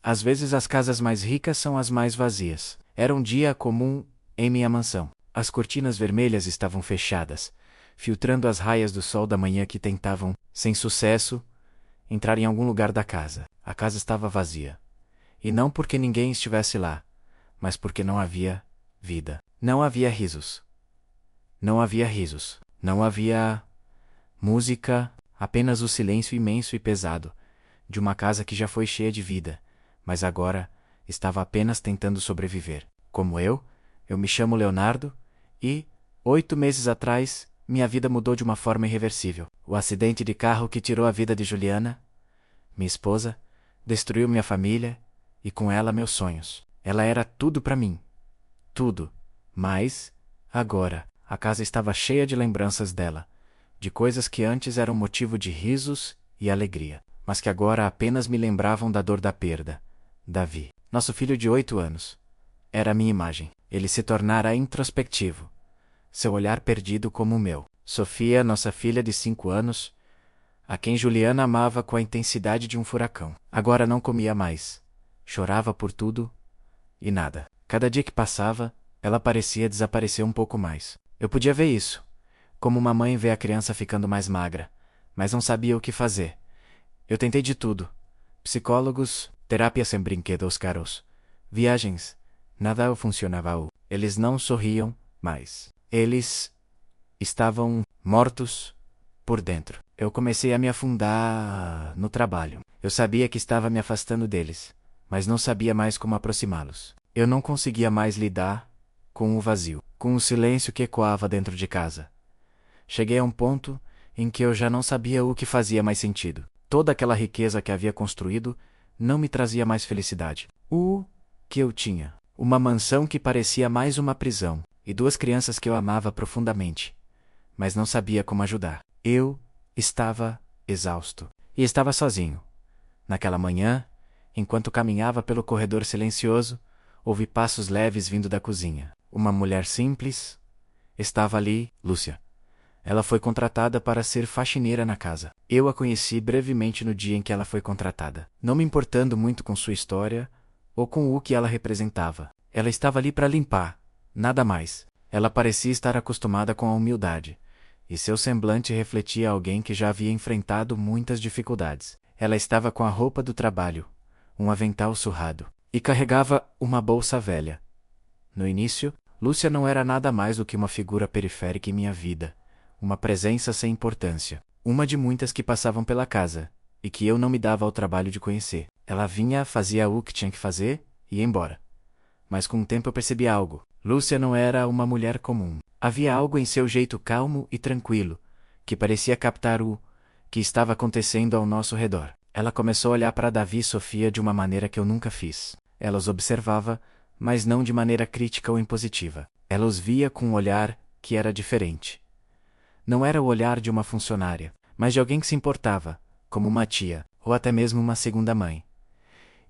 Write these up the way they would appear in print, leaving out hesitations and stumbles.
Às vezes as casas mais ricas são as mais vazias. Era um dia comum em minha mansão. As cortinas vermelhas estavam fechadas, filtrando as raias do sol da manhã que tentavam, sem sucesso, entrar em algum lugar da casa. A casa estava vazia. E não porque ninguém estivesse lá, mas porque não havia vida. Não havia risos. Não havia risos. Não havia música, apenas o silêncio imenso e pesado de uma casa que já foi cheia de vida, mas agora estava apenas tentando sobreviver. Como eu me chamo Leonardo e, 8 meses atrás, minha vida mudou de uma forma irreversível. O acidente de carro que tirou a vida de Juliana, minha esposa, destruiu minha família e com ela meus sonhos. Ela era tudo para mim. Tudo. Mas, agora, a casa estava cheia de lembranças dela, de coisas que antes eram motivo de risos e alegria, mas que agora apenas me lembravam da dor da perda. Davi, nosso filho de 8 anos, era a minha imagem. Ele se tornara introspectivo, seu olhar perdido como o meu. Sofia, nossa filha de 5 anos, a quem Juliana amava com a intensidade de um furacão. Agora não comia mais. Chorava por tudo e nada. Cada dia que passava, ela parecia desaparecer um pouco mais. Eu podia ver isso, como uma mãe vê a criança ficando mais magra, mas não sabia o que fazer. Eu tentei de tudo. Psicólogos, terapia sem brinquedos caros, viagens. Nada funcionava. Eles não sorriam mais. Eles estavam mortos por dentro. Eu comecei a me afundar no trabalho. Eu sabia que estava me afastando deles, mas não sabia mais como aproximá-los. Eu não conseguia mais lidar com o vazio, com o silêncio que ecoava dentro de casa. Cheguei a um ponto em que eu já não sabia o que fazia mais sentido. Toda aquela riqueza que havia construído não me trazia mais felicidade. O que eu tinha? Uma mansão que parecia mais uma prisão, e 2 crianças que eu amava profundamente, mas não sabia como ajudar. Eu estava exausto. E estava sozinho. Naquela manhã, enquanto caminhava pelo corredor silencioso, ouvi passos leves vindo da cozinha. Uma mulher simples estava ali, Lúcia. Ela foi contratada para ser faxineira na casa. Eu a conheci brevemente no dia em que ela foi contratada. Não me importando muito com sua história ou com o que ela representava. Ela estava ali para limpar, nada mais. Ela parecia estar acostumada com a humildade, e seu semblante refletia alguém que já havia enfrentado muitas dificuldades. Ela estava com a roupa do trabalho, um avental surrado, e carregava uma bolsa velha. No início, Lúcia não era nada mais do que uma figura periférica em minha vida, uma presença sem importância, uma de muitas que passavam pela casa, e que eu não me dava ao trabalho de conhecer. Ela vinha, fazia o que tinha que fazer e ia embora. Mas com o tempo eu percebi algo. Lúcia não era uma mulher comum. Havia algo em seu jeito calmo e tranquilo, que parecia captar o que estava acontecendo ao nosso redor. Ela começou a olhar para Davi e Sofia de uma maneira que eu nunca fiz. Ela os observava, mas não de maneira crítica ou impositiva. Ela os via com um olhar que era diferente. Não era o olhar de uma funcionária, mas de alguém que se importava, como uma tia, ou até mesmo uma segunda mãe.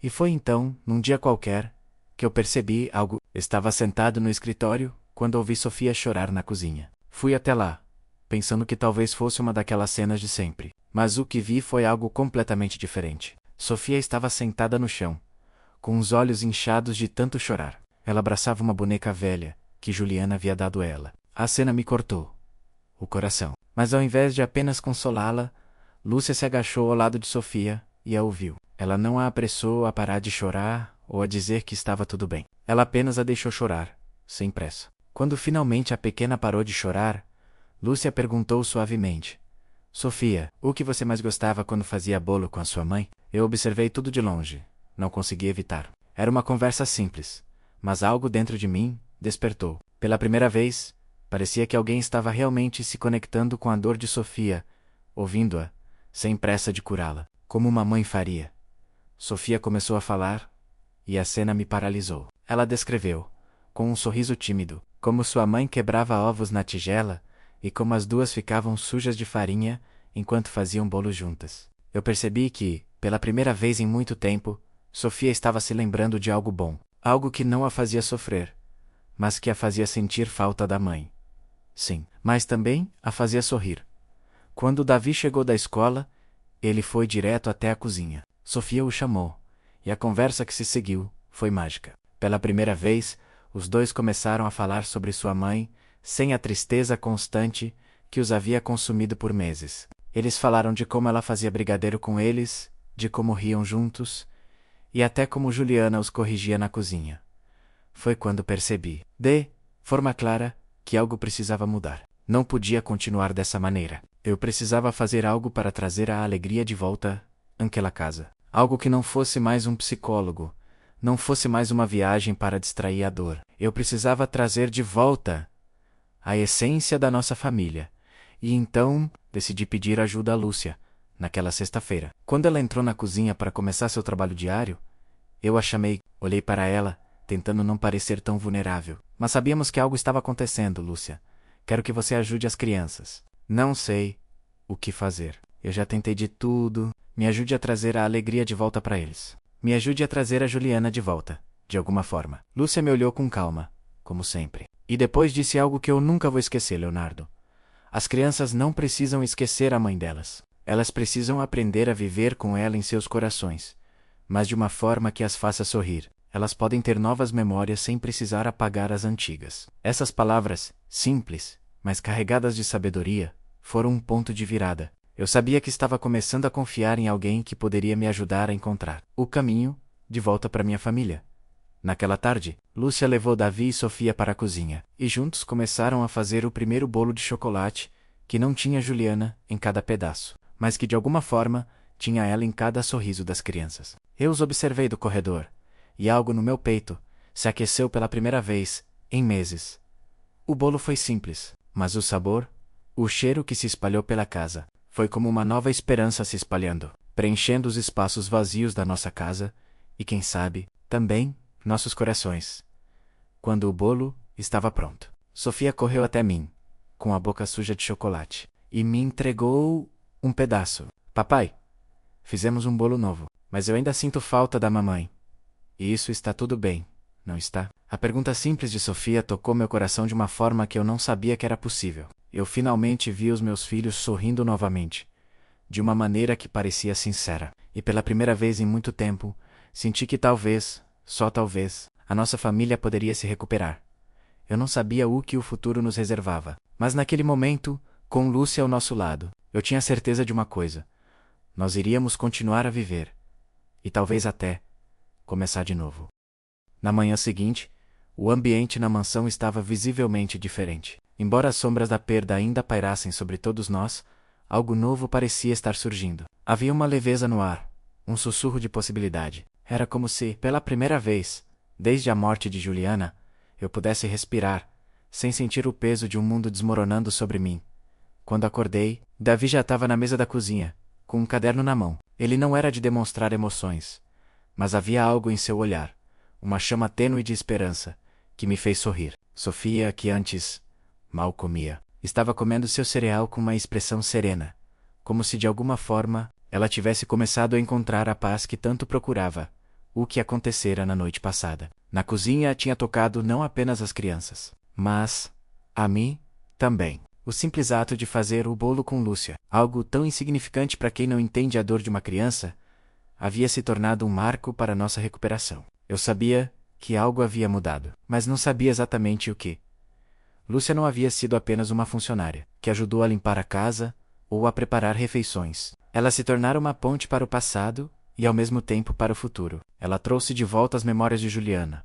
E foi então, num dia qualquer, que eu percebi algo. Estava sentado no escritório, quando ouvi Sofia chorar na cozinha. Fui até lá, pensando que talvez fosse uma daquelas cenas de sempre. Mas o que vi foi algo completamente diferente. Sofia estava sentada no chão, com os olhos inchados de tanto chorar. Ela abraçava uma boneca velha, que Juliana havia dado a ela. A cena me cortou o coração. Mas ao invés de apenas consolá-la, Lúcia se agachou ao lado de Sofia e a ouviu. Ela não a apressou a parar de chorar ou a dizer que estava tudo bem. Ela apenas a deixou chorar, sem pressa. Quando finalmente a pequena parou de chorar, Lúcia perguntou suavemente: Sofia, o que você mais gostava quando fazia bolo com a sua mãe? Eu observei tudo de longe. Não consegui evitar. Era uma conversa simples, mas algo dentro de mim despertou. Pela primeira vez, parecia que alguém estava realmente se conectando com a dor de Sofia, ouvindo-a, sem pressa de curá-la, como uma mãe faria. Sofia começou a falar, e a cena me paralisou. Ela descreveu, com um sorriso tímido, como sua mãe quebrava ovos na tigela e como as 2 ficavam sujas de farinha enquanto faziam bolo juntas. Eu percebi que, pela primeira vez em muito tempo, Sofia estava se lembrando de algo bom, algo que não a fazia sofrer, mas que a fazia sentir falta da mãe. Sim, mas também a fazia sorrir. Quando Davi chegou da escola, ele foi direto até a cozinha. Sofia o chamou, E a conversa que se seguiu foi mágica. Pela primeira vez, os dois começaram a falar sobre sua mãe, sem a tristeza constante que os havia consumido por meses. Eles falaram de como ela fazia brigadeiro com eles, de como riam juntos, e até como Juliana os corrigia na cozinha. Foi quando percebi, de forma clara, que algo precisava mudar. Não podia continuar dessa maneira. Eu precisava fazer algo para trazer a alegria de volta àquela casa. Algo que não fosse mais um psicólogo, não fosse mais uma viagem para distrair a dor. Eu precisava trazer de volta a essência da nossa família. E então, decidi pedir ajuda a Lúcia, naquela sexta-feira. Quando ela entrou na cozinha para começar seu trabalho diário, eu a chamei, olhei para ela, tentando não parecer tão vulnerável. Mas sabíamos que algo estava acontecendo, Lúcia. Quero que você ajude as crianças. Não sei o que fazer. Eu já tentei de tudo. Me ajude a trazer a alegria de volta para eles. Me ajude a trazer a Juliana de volta, de alguma forma. Lúcia me olhou com calma, como sempre. E depois disse algo que eu nunca vou esquecer, Leonardo. As crianças não precisam esquecer a mãe delas. Elas precisam aprender a viver com ela em seus corações, mas de uma forma que as faça sorrir. Elas podem ter novas memórias sem precisar apagar as antigas. Essas palavras, simples, mas carregadas de sabedoria, foram um ponto de virada. Eu sabia que estava começando a confiar em alguém que poderia me ajudar a encontrar o caminho de volta para minha família. Naquela tarde, Lúcia levou Davi e Sofia para a cozinha, e juntos começaram a fazer o primeiro bolo de chocolate, que não tinha Juliana em cada pedaço, mas que de alguma forma tinha ela em cada sorriso das crianças. Eu os observei do corredor, e algo no meu peito se aqueceu pela primeira vez em meses. O bolo foi simples, mas o sabor, o cheiro que se espalhou pela casa, foi como uma nova esperança se espalhando, preenchendo os espaços vazios da nossa casa e, quem sabe, também nossos corações. Quando o bolo estava pronto, Sofia correu até mim, com a boca suja de chocolate, e me entregou um pedaço. Papai, fizemos um bolo novo, mas eu ainda sinto falta da mamãe. E isso está tudo bem, não está? A pergunta simples de Sofia tocou meu coração de uma forma que eu não sabia que era possível. Eu finalmente vi os meus filhos sorrindo novamente, de uma maneira que parecia sincera. E pela primeira vez em muito tempo, senti que talvez, só talvez, a nossa família poderia se recuperar. Eu não sabia o que o futuro nos reservava, mas naquele momento, com Lúcia ao nosso lado, eu tinha certeza de uma coisa: nós iríamos continuar a viver. E talvez até começar de novo. Na manhã seguinte, o ambiente na mansão estava visivelmente diferente. Embora as sombras da perda ainda pairassem sobre todos nós, algo novo parecia estar surgindo. Havia uma leveza no ar, um sussurro de possibilidade. Era como se, pela primeira vez, desde a morte de Juliana, eu pudesse respirar, sem sentir o peso de um mundo desmoronando sobre mim. Quando acordei, Davi já estava na mesa da cozinha, com um caderno na mão. Ele não era de demonstrar emoções, mas havia algo em seu olhar, uma chama tênue de esperança, que me fez sorrir. Sofia, que antes mal comia, estava comendo seu cereal com uma expressão serena, como se de alguma forma ela tivesse começado a encontrar a paz que tanto procurava, o que acontecera na noite passada. Na cozinha tinha tocado não apenas as crianças, mas a mim também. O simples ato de fazer o bolo com Lúcia, algo tão insignificante para quem não entende a dor de uma criança, havia se tornado um marco para nossa recuperação. Eu sabia que algo havia mudado, mas não sabia exatamente o que. Lúcia não havia sido apenas uma funcionária, que ajudou a limpar a casa ou a preparar refeições. Ela se tornara uma ponte para o passado e, ao mesmo tempo, para o futuro. Ela trouxe de volta as memórias de Juliana.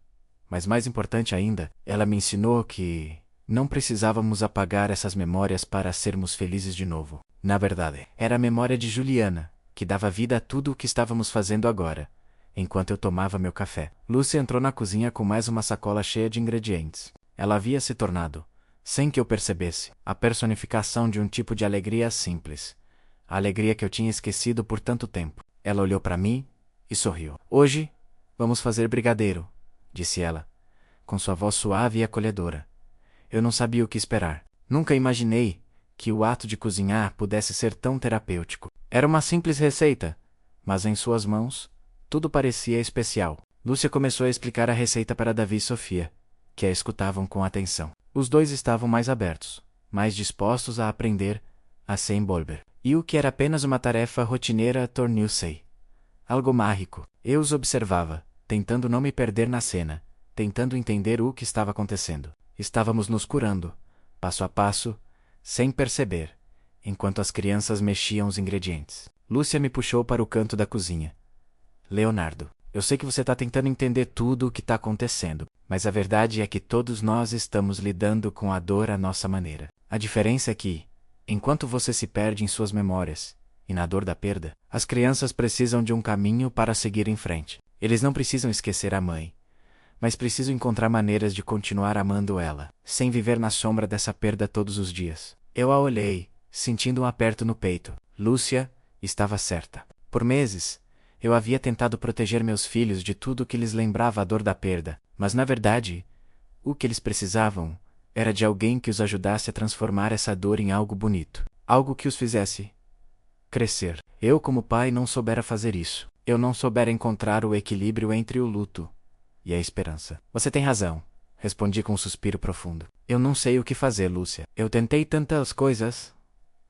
Mas mais importante ainda, ela me ensinou que não precisávamos apagar essas memórias para sermos felizes de novo. Na verdade, era a memória de Juliana que dava vida a tudo o que estávamos fazendo agora, enquanto eu tomava meu café. Lúcia entrou na cozinha com mais uma sacola cheia de ingredientes. Ela havia se tornado, sem que eu percebesse, a personificação de um tipo de alegria simples. A alegria que eu tinha esquecido por tanto tempo. Ela olhou para mim e sorriu. Hoje, vamos fazer brigadeiro, disse ela, com sua voz suave e acolhedora. Eu não sabia o que esperar. Nunca imaginei que o ato de cozinhar pudesse ser tão terapêutico. Era uma simples receita, mas em suas mãos, tudo parecia especial. Lúcia começou a explicar a receita para Davi e Sofia, que a escutavam com atenção. Os dois estavam mais abertos, mais dispostos a aprender a se envolver. E o que era apenas uma tarefa rotineira tornou-se algo mágico. Eu os observava, tentando não me perder na cena, tentando entender o que estava acontecendo. Estávamos nos curando, passo a passo, sem perceber, enquanto as crianças mexiam os ingredientes. Lúcia me puxou para o canto da cozinha. Leonardo, eu sei que você está tentando entender tudo o que está acontecendo, mas a verdade é que todos nós estamos lidando com a dor à nossa maneira. A diferença é que, enquanto você se perde em suas memórias, e na dor da perda, as crianças precisam de um caminho para seguir em frente. Eles não precisam esquecer a mãe, mas precisam encontrar maneiras de continuar amando ela, sem viver na sombra dessa perda todos os dias. Eu a olhei, sentindo um aperto no peito. Lúcia estava certa. Por meses, eu havia tentado proteger meus filhos de tudo que lhes lembrava a dor da perda, mas na verdade, o que eles precisavam era de alguém que os ajudasse a transformar essa dor em algo bonito, algo que os fizesse crescer. Eu, como pai, não soubera fazer isso. Eu não soubera encontrar o equilíbrio entre o luto e a esperança. Você tem razão, respondi com um suspiro profundo. Eu não sei o que fazer, Lúcia. Eu tentei tantas coisas,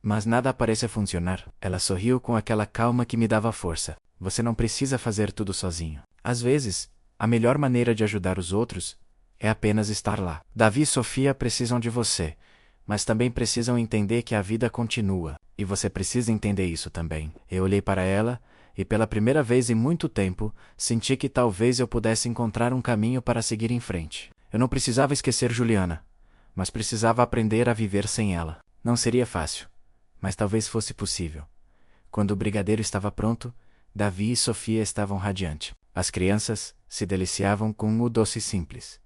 mas nada parece funcionar. Ela sorriu com aquela calma que me dava força. Você não precisa fazer tudo sozinho. Às vezes, a melhor maneira de ajudar os outros é apenas estar lá. Davi e Sofia precisam de você, mas também precisam entender que a vida continua, e você precisa entender isso também. Eu olhei para ela, e pela primeira vez em muito tempo, senti que talvez eu pudesse encontrar um caminho para seguir em frente. Eu não precisava esquecer Juliana, mas precisava aprender a viver sem ela. Não seria fácil, mas talvez fosse possível. Quando o brigadeiro estava pronto, Davi e Sofia estavam radiantes. As crianças se deliciavam com o doce simples,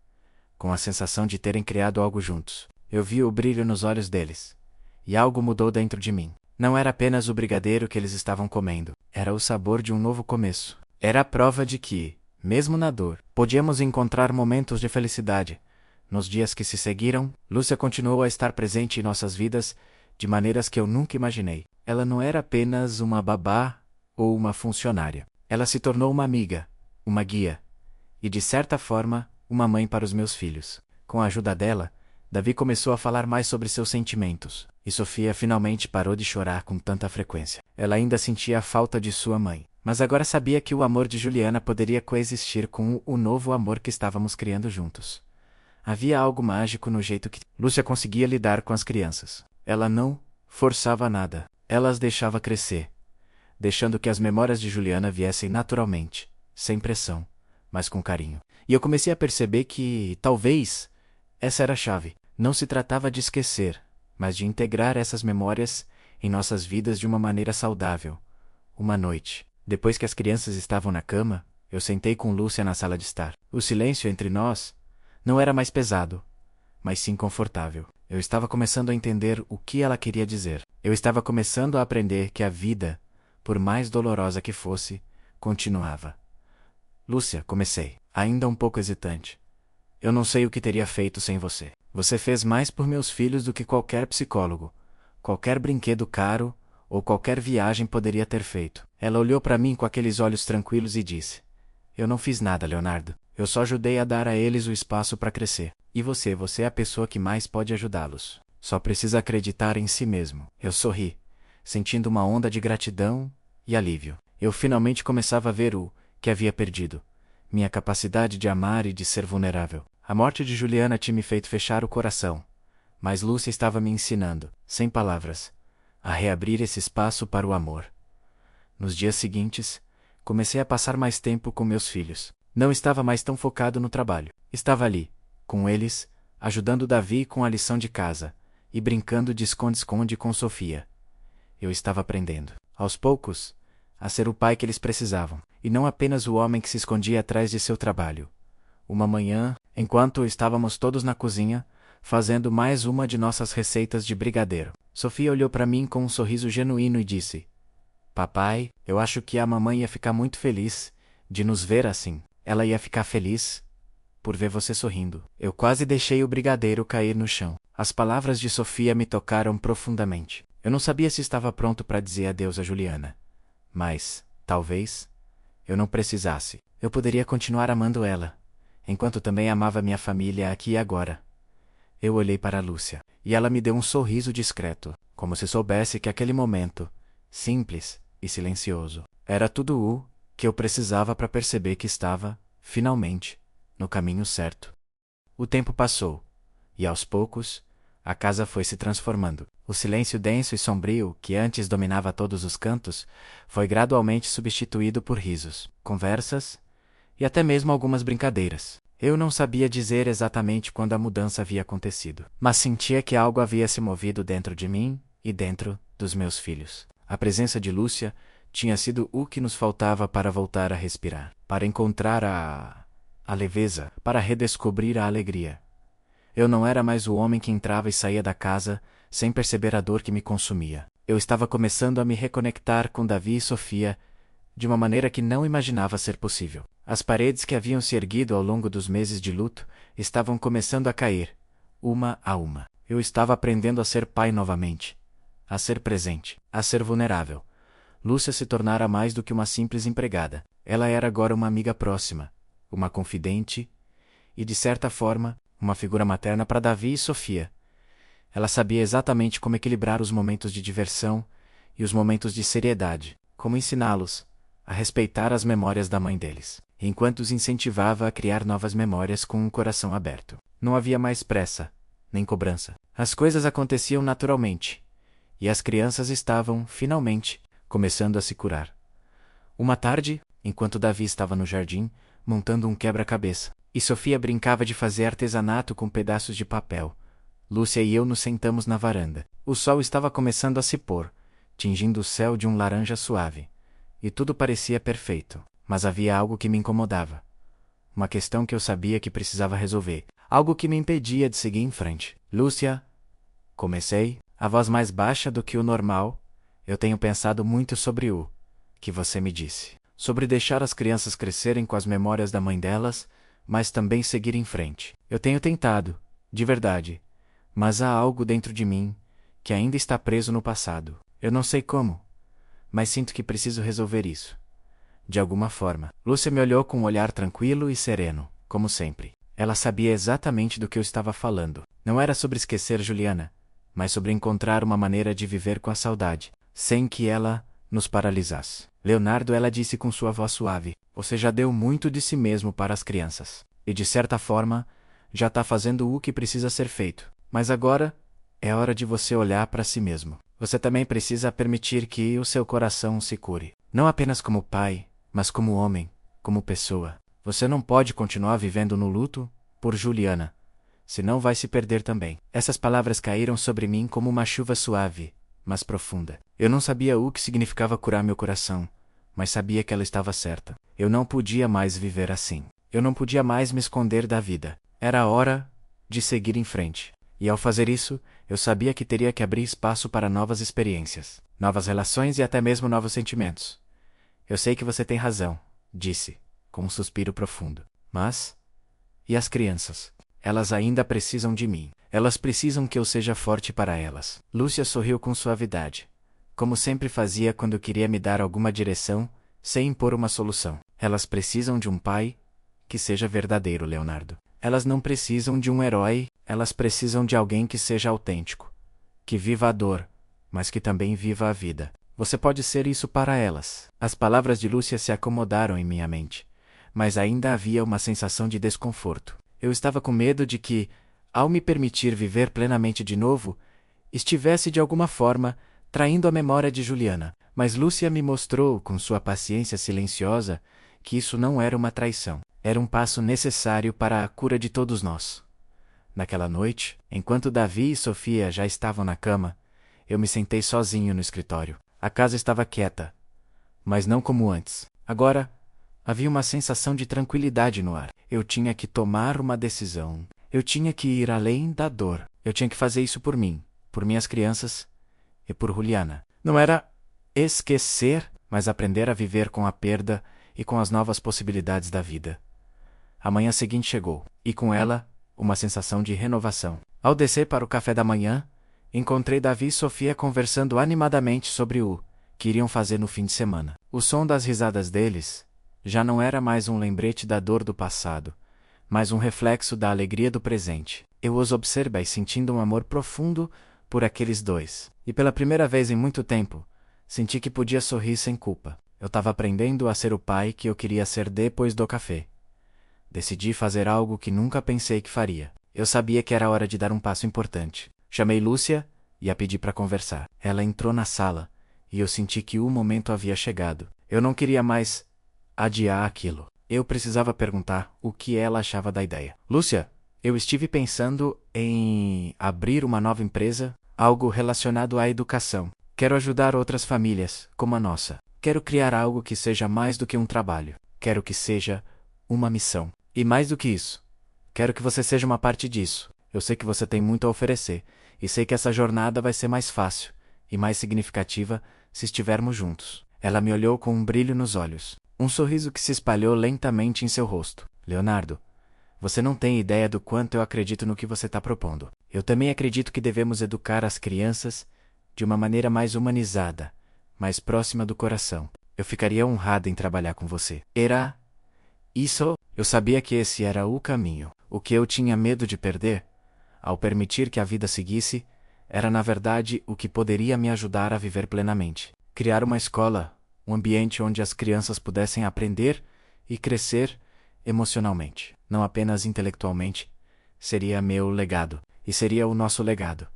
com a sensação de terem criado algo juntos. Eu vi o brilho nos olhos deles, e algo mudou dentro de mim. Não era apenas o brigadeiro que eles estavam comendo, era o sabor de um novo começo. Era a prova de que, mesmo na dor, podíamos encontrar momentos de felicidade. Nos dias que se seguiram, Lúcia continuou a estar presente em nossas vidas de maneiras que eu nunca imaginei. Ela não era apenas uma babá ou uma funcionária. Ela se tornou uma amiga, uma guia, e de certa forma, uma mãe para os meus filhos. Com a ajuda dela, Davi começou a falar mais sobre seus sentimentos, e Sofia finalmente parou de chorar com tanta frequência. Ela ainda sentia a falta de sua mãe, mas agora sabia que o amor de Juliana poderia coexistir com o novo amor que estávamos criando juntos. Havia algo mágico no jeito que Lúcia conseguia lidar com as crianças. Ela não forçava nada, ela as deixava crescer, deixando que as memórias de Juliana viessem naturalmente, sem pressão, mas com carinho. E eu comecei a perceber que, talvez, essa era a chave. Não se tratava de esquecer, mas de integrar essas memórias em nossas vidas de uma maneira saudável. Uma noite, depois que as crianças estavam na cama, eu sentei com Lúcia na sala de estar. O silêncio entre nós não era mais pesado, mas sim confortável. Eu estava começando a entender o que ela queria dizer. Eu estava começando a aprender que a vida, por mais dolorosa que fosse, continuava. Lúcia, comecei, ainda um pouco hesitante. Eu não sei o que teria feito sem você. Você fez mais por meus filhos do que qualquer psicólogo, qualquer brinquedo caro ou qualquer viagem poderia ter feito. Ela olhou para mim com aqueles olhos tranquilos e disse: Eu não fiz nada, Leonardo. Eu só ajudei a dar a eles o espaço para crescer. E você é a pessoa que mais pode ajudá-los. Só precisa acreditar em si mesmo. Eu sorri, sentindo uma onda de gratidão e alívio. Eu finalmente começava a ver o que havia perdido. Minha capacidade de amar e de ser vulnerável. A morte de Juliana tinha me feito fechar o coração, mas Lúcia estava me ensinando, sem palavras, a reabrir esse espaço para o amor. Nos dias seguintes, comecei a passar mais tempo com meus filhos. Não estava mais tão focado no trabalho. Estava ali, com eles, ajudando Davi com a lição de casa, e brincando de esconde-esconde com Sofia. Eu estava aprendendo, aos poucos, a ser o pai que eles precisavam, e não apenas o homem que se escondia atrás de seu trabalho. Uma manhã, enquanto estávamos todos na cozinha, fazendo mais uma de nossas receitas de brigadeiro, Sofia olhou para mim com um sorriso genuíno e disse: Papai, eu acho que a mamãe ia ficar muito feliz de nos ver assim. Ela ia ficar feliz por ver você sorrindo. Eu quase deixei o brigadeiro cair no chão. As palavras de Sofia me tocaram profundamente. Eu não sabia se estava pronto para dizer adeus a Juliana. Mas, talvez, eu não precisasse. Eu poderia continuar amando ela, enquanto também amava minha família aqui e agora. Eu olhei para Lúcia, e ela me deu um sorriso discreto, como se soubesse que aquele momento, simples e silencioso, era tudo o que eu precisava para perceber que estava, finalmente, no caminho certo. O tempo passou, e aos poucos, a casa foi se transformando. O silêncio denso e sombrio, que antes dominava todos os cantos, foi gradualmente substituído por risos, conversas e até mesmo algumas brincadeiras. Eu não sabia dizer exatamente quando a mudança havia acontecido, mas sentia que algo havia se movido dentro de mim e dentro dos meus filhos. A presença de Lúcia tinha sido o que nos faltava para voltar a respirar, para encontrar a leveza, para redescobrir a alegria. Eu não era mais o homem que entrava e saía da casa sem perceber a dor que me consumia. Eu estava começando a me reconectar com Davi e Sofia de uma maneira que não imaginava ser possível. As paredes que haviam se erguido ao longo dos meses de luto estavam começando a cair, uma a uma. Eu estava aprendendo a ser pai novamente, a ser presente, a ser vulnerável. Lúcia se tornara mais do que uma simples empregada. Ela era agora uma amiga próxima, uma confidente e, de certa forma, uma figura materna para Davi e Sofia. Ela sabia exatamente como equilibrar os momentos de diversão e os momentos de seriedade, como ensiná-los a respeitar as memórias da mãe deles, enquanto os incentivava a criar novas memórias com um coração aberto. Não havia mais pressa, nem cobrança. As coisas aconteciam naturalmente, e as crianças estavam, finalmente, começando a se curar. Uma tarde, enquanto Davi estava no jardim, montando um quebra-cabeça, e Sofia brincava de fazer artesanato com pedaços de papel, Lúcia e eu nos sentamos na varanda. O sol estava começando a se pôr, tingindo o céu de um laranja suave. E tudo parecia perfeito, mas havia algo que me incomodava. Uma questão que eu sabia que precisava resolver. Algo que me impedia de seguir em frente. Lúcia, comecei, a voz mais baixa do que o normal. Eu tenho pensado muito sobre o que você me disse. Sobre deixar as crianças crescerem com as memórias da mãe delas, mas também seguir em frente. Eu tenho tentado, de verdade. Mas há algo dentro de mim que ainda está preso no passado. Eu não sei como, mas sinto que preciso resolver isso. De alguma forma. Lúcia me olhou com um olhar tranquilo e sereno, como sempre. Ela sabia exatamente do que eu estava falando. Não era sobre esquecer Juliana, mas sobre encontrar uma maneira de viver com a saudade, sem que ela nos paralisasse. Leonardo, ela disse com sua voz suave, você já deu muito de si mesmo para as crianças. E de certa forma, já está fazendo o que precisa ser feito. Mas agora, é hora de você olhar para si mesmo. Você também precisa permitir que o seu coração se cure. Não apenas como pai, mas como homem, como pessoa. Você não pode continuar vivendo no luto por Juliana, senão vai se perder também. Essas palavras caíram sobre mim como uma chuva suave, mas profunda. Eu não sabia o que significava curar meu coração, mas sabia que ela estava certa. Eu não podia mais viver assim. Eu não podia mais me esconder da vida. Era a hora de seguir em frente. E ao fazer isso, eu sabia que teria que abrir espaço para novas experiências, novas relações e até mesmo novos sentimentos. Eu sei que você tem razão, disse, com um suspiro profundo. Mas, e as crianças? Elas ainda precisam de mim. Elas precisam que eu seja forte para elas. Lúcia sorriu com suavidade, como sempre fazia quando queria me dar alguma direção, sem impor uma solução. Elas precisam de um pai que seja verdadeiro, Leonardo. Elas não precisam de um herói, elas precisam de alguém que seja autêntico, que viva a dor, mas que também viva a vida. Você pode ser isso para elas. As palavras de Lúcia se acomodaram em minha mente, mas ainda havia uma sensação de desconforto. Eu estava com medo de que, ao me permitir viver plenamente de novo, estivesse de alguma forma traindo a memória de Juliana. Mas Lúcia me mostrou, com sua paciência silenciosa, que isso não era uma traição. Era um passo necessário para a cura de todos nós. Naquela noite, enquanto Davi e Sofia já estavam na cama, eu me sentei sozinho no escritório. A casa estava quieta, mas não como antes. Agora, havia uma sensação de tranquilidade no ar. Eu tinha que tomar uma decisão. Eu tinha que ir além da dor. Eu tinha que fazer isso por mim, por minhas crianças e por Juliana. Não era esquecer, mas aprender a viver com a perda e com as novas possibilidades da vida. A manhã seguinte chegou, e com ela, uma sensação de renovação. Ao descer para o café da manhã, encontrei Davi e Sofia conversando animadamente sobre o que iriam fazer no fim de semana. O som das risadas deles já não era mais um lembrete da dor do passado, mas um reflexo da alegria do presente. Eu os observei sentindo um amor profundo por aqueles dois. E pela primeira vez em muito tempo, senti que podia sorrir sem culpa. Eu estava aprendendo a ser o pai que eu queria ser depois do café. Decidi fazer algo que nunca pensei que faria. Eu sabia que era hora de dar um passo importante. Chamei Lúcia e a pedi para conversar. Ela entrou na sala e eu senti que o momento havia chegado. Eu não queria mais adiar aquilo. Eu precisava perguntar o que ela achava da ideia. Lúcia, eu estive pensando em abrir uma nova empresa, algo relacionado à educação. Quero ajudar outras famílias, como a nossa. Quero criar algo que seja mais do que um trabalho. Quero que seja uma missão. E mais do que isso, quero que você seja uma parte disso. Eu sei que você tem muito a oferecer, e sei que essa jornada vai ser mais fácil e mais significativa se estivermos juntos. Ela me olhou com um brilho nos olhos, um sorriso que se espalhou lentamente em seu rosto. Leonardo, você não tem ideia do quanto eu acredito no que você está propondo. Eu também acredito que devemos educar as crianças de uma maneira mais humanizada, mais próxima do coração. Eu ficaria honrada em trabalhar com você. Era isso. Eu sabia que esse era o caminho. O que eu tinha medo de perder, ao permitir que a vida seguisse, era na verdade o que poderia me ajudar a viver plenamente. Criar uma escola, um ambiente onde as crianças pudessem aprender e crescer emocionalmente, não apenas intelectualmente, seria meu legado, e seria o nosso legado.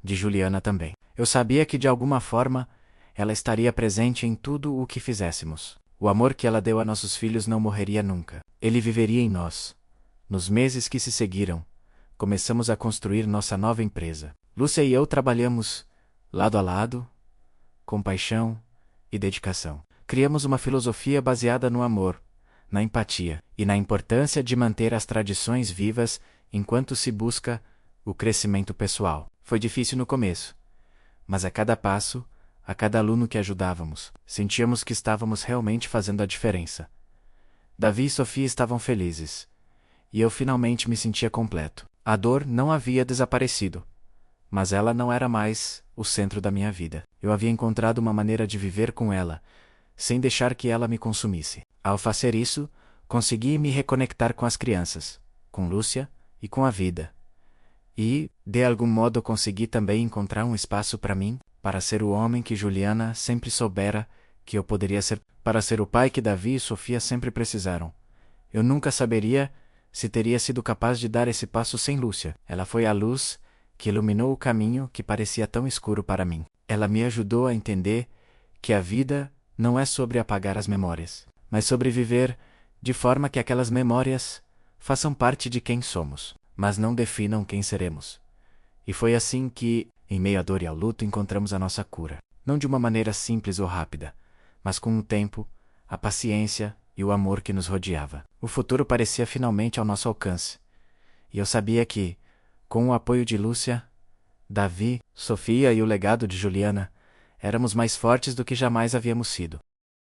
De Juliana também. Eu sabia que de alguma forma ela estaria presente em tudo o que fizéssemos. O amor que ela deu a nossos filhos não morreria nunca. Ele viveria em nós. Nos meses que se seguiram, começamos a construir nossa nova empresa. Lúcia e eu trabalhamos lado a lado, com paixão e dedicação. Criamos uma filosofia baseada no amor, na empatia e na importância de manter as tradições vivas enquanto se busca o crescimento pessoal. Foi difícil no começo, mas a cada passo, a cada aluno que ajudávamos, sentíamos que estávamos realmente fazendo a diferença. Davi e Sofia estavam felizes, e eu finalmente me sentia completo. A dor não havia desaparecido, mas ela não era mais o centro da minha vida. Eu havia encontrado uma maneira de viver com ela, sem deixar que ela me consumisse. Ao fazer isso, consegui me reconectar com as crianças, com Lúcia e com a vida. E, de algum modo, consegui também encontrar um espaço para mim, para ser o homem que Juliana sempre soubera que eu poderia ser, para ser o pai que Davi e Sofia sempre precisaram. Eu nunca saberia se teria sido capaz de dar esse passo sem Lúcia. Ela foi a luz que iluminou o caminho que parecia tão escuro para mim. Ela me ajudou a entender que a vida não é sobre apagar as memórias, mas sobre viver de forma que aquelas memórias façam parte de quem somos, mas não definam quem seremos. E foi assim que, em meio à dor e ao luto, encontramos a nossa cura. Não de uma maneira simples ou rápida, mas com o tempo, a paciência e o amor que nos rodeava. O futuro parecia finalmente ao nosso alcance. E eu sabia que, com o apoio de Lúcia, Davi, Sofia e o legado de Juliana, éramos mais fortes do que jamais havíamos sido.